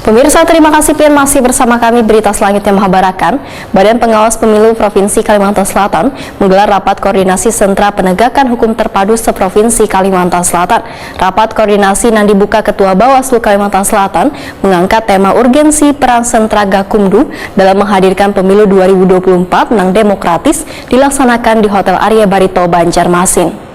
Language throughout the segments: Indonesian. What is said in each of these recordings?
Pemirsa, terima kasih Pian masih bersama kami. Berita selanjutnya menghabarkan Badan Pengawas Pemilu Provinsi Kalimantan Selatan menggelar rapat koordinasi sentra penegakan hukum terpadu seprovinsi Kalimantan Selatan. Rapat koordinasi yang dibuka Ketua Bawaslu Kalimantan Selatan mengangkat tema urgensi peran sentra Gakumdu dalam menghadirkan pemilu 2024 yang demokratis dilaksanakan di Hotel Arya Barito, Banjarmasin.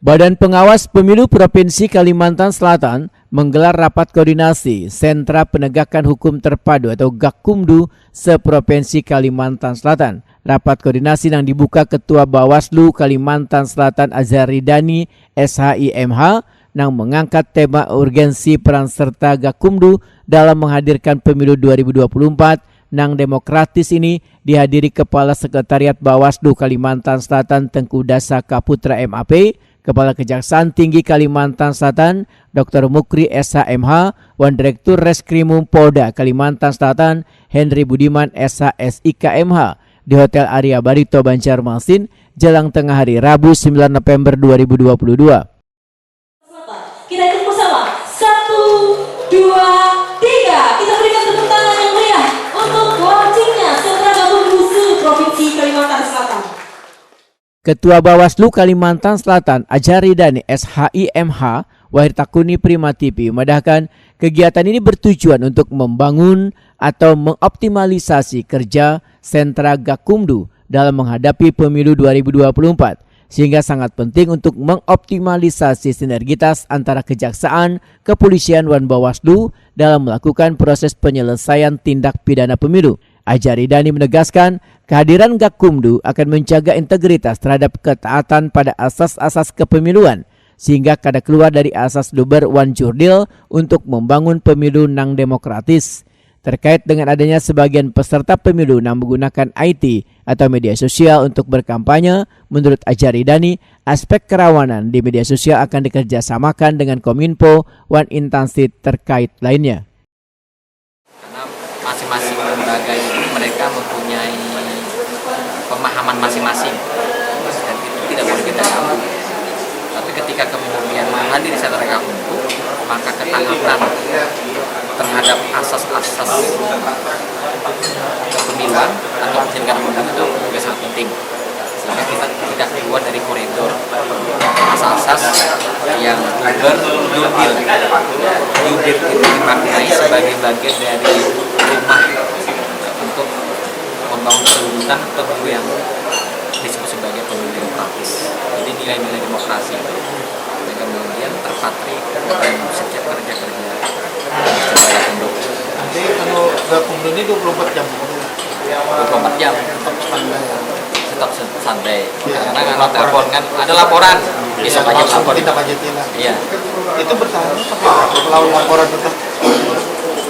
Badan Pengawas Pemilu Provinsi Kalimantan Selatan menggelar rapat koordinasi Sentra Penegakan Hukum Terpadu atau Gakumdu seprovinsi Kalimantan Selatan. Rapat koordinasi yang dibuka Ketua Bawaslu Kalimantan Selatan Azharidani SHIMH yang mengangkat tema urgensi peran serta Gakumdu dalam menghadirkan pemilu 2024 yang demokratis ini dihadiri Kepala Sekretariat Bawaslu Kalimantan Selatan Tengku Dasaka Putra MAP, Kepala Kejaksaan Tinggi Kalimantan Selatan Dr. Mukri SHMH, Wan Direktur Reskrimum Polda Kalimantan Selatan Henry Budiman SHSIKMH di Hotel Arya Barito, Banjarmasin, jelang tengah hari Rabu 9 November 2022. Kita ikut bersama 1, 2, 3. Kita berikan tepuk tangan yang meriah untuk launchingnya Sentra Gakumdu Provinsi Kalimantan Selatan. Ketua Bawaslu Kalimantan Selatan Azharidani SHIMH Wahirtakuni Prima TV memandahkan kegiatan ini bertujuan untuk membangun atau mengoptimalisasi kerja sentra Gakumdu dalam menghadapi pemilu 2024, sehingga sangat penting untuk mengoptimalisasi sinergitas antara kejaksaan, kepolisian, dan Bawaslu dalam melakukan proses penyelesaian tindak pidana pemilu. Azharidani menegaskan kehadiran Gakumdu akan menjaga integritas terhadap ketaatan pada asas-asas kepemiluan sehingga kada keluar dari asas luber wan jurdil untuk membangun pemilu yang demokratis. Terkait dengan adanya sebagian peserta pemilu yang menggunakan IT atau media sosial untuk berkampanye, menurut Azharidani, aspek kerawanan di media sosial akan dikerjasamakan dengan Kominfo dan instansi terkait lainnya. Masing-masing lembaga ini mereka mempunyai pemahaman masing-masing dan itu tidak boleh kita ganggu. Tapi ketika kemudian hadir di sentra Gakumdu, maka ketaatan terhadap asas-asas kepemiluan atau penyelenggaraan pemilu itu juga sangat penting, sehingga kita tidak keluar dari koridor asas-asas yang jurdil itu dimaknai sebagai bagian dari rumah untuk membangun perwujudan pemilu yang disebut sebagai pemilu demokratis. Jadi nilai-nilai demokrasi itu yang kemudian terpatri dalam setiap kerja-kerja Gakumdu. Jadi kalau Gakumdu ini 24 jam? 24 jam tetap santai. Karena kalau telepon kan ada laporan, bisa aja lapor. Kita budgetin lah. Iya. Itu bertahan kalau laporan tetap.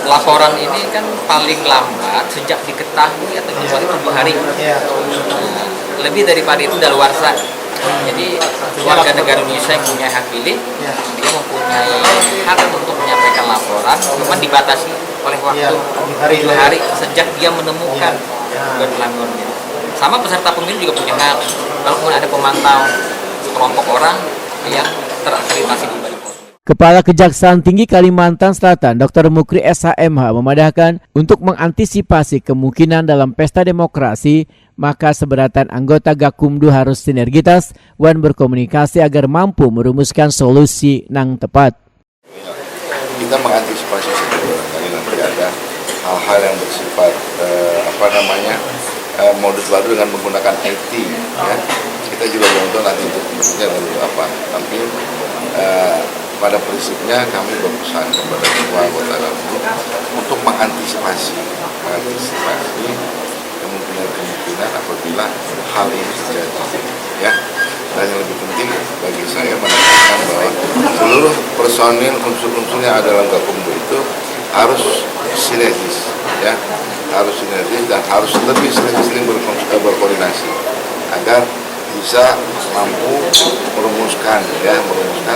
Laporan ini kan paling lambat sejak diketahui atau kecuali 2 hari. Ya. Nah, lebih daripada itu daluarsa. Jadi warga negara Indonesia yang punya hak pilih, dia mempunyai hak untuk menyampaikan laporan, cuma dibatasi oleh waktu 2 hari sejak dia menemukan pelanggarannya. Sama peserta pemilu juga punya hak. Kalau ada pemantau sekelompok orang yang terakreditasi di balik. Kepala Kejaksaan Tinggi Kalimantan Selatan Dr. Mukri SHMH memadahkan untuk mengantisipasi kemungkinan dalam pesta demokrasi, maka seberatan anggota Gakumdu harus sinergitas dan berkomunikasi agar mampu merumuskan solusi yang tepat. Kita mengantisipasi barangkali nanti ada hal-hal yang bersifat modus baru dengan menggunakan IT, ya. Kita juga belum tahu nanti untuk bentuknya lalu apa, tapi pada prinsipnya kami berpesan kepada semua anggota Gakumdu untuk mengantisipasi kemungkinan apabila hal ini terjadi, ya. Dan yang lebih penting bagi saya menekankan bahwa seluruh personil unsur-unsur yang ada dalam Gakumdu itu harus sinergis, ya, harus sinergis dan harus lebih sering berkoordinasi agar bisa mampu merumuskan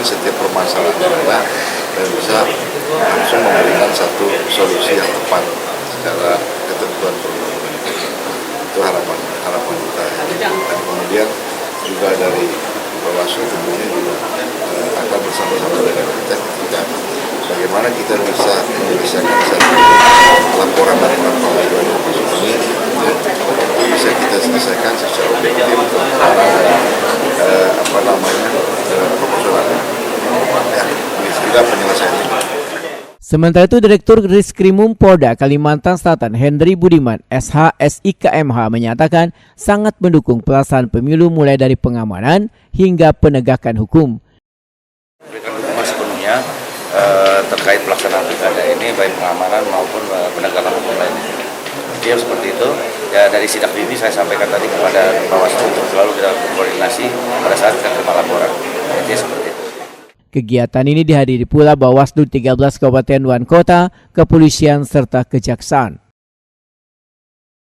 setiap permasalahan yang ada dan bisa langsung memberikan satu solusi yang tepat secara ketentuan perundang-undangan. Itu harapan kita. Dan kemudian juga dari Bawaslu tentunya juga akan bersama-sama dengan kita ketika bagaimana kita bisa menyelesaikan satu laporan dari pemilu yang masuk ini ya, bisa kita selesaikan secara objektif proporsional ya, juga penyelesaiannya. Sementara itu, Direktur Reskrimum Polda Kalimantan Selatan Hendri Budiman SH-SIKMH menyatakan sangat mendukung pelaksanaan pemilu mulai dari pengamanan hingga penegakan hukum. Berikan dukungan sepenuhnya terkait pelaksanaan pilkada ini baik pengamanan maupun penegakan hukum lainnya. Dia seperti itu. Ya, dari sidak dini saya sampaikan tadi kepada Bawaslu untuk selalu kita berkoordinasi pada saat kita terima laporan. Dia seperti itu. Kegiatan ini dihadiri pula Bawaslu 13 Kabupaten dan Kota, Kepolisian serta Kejaksaan.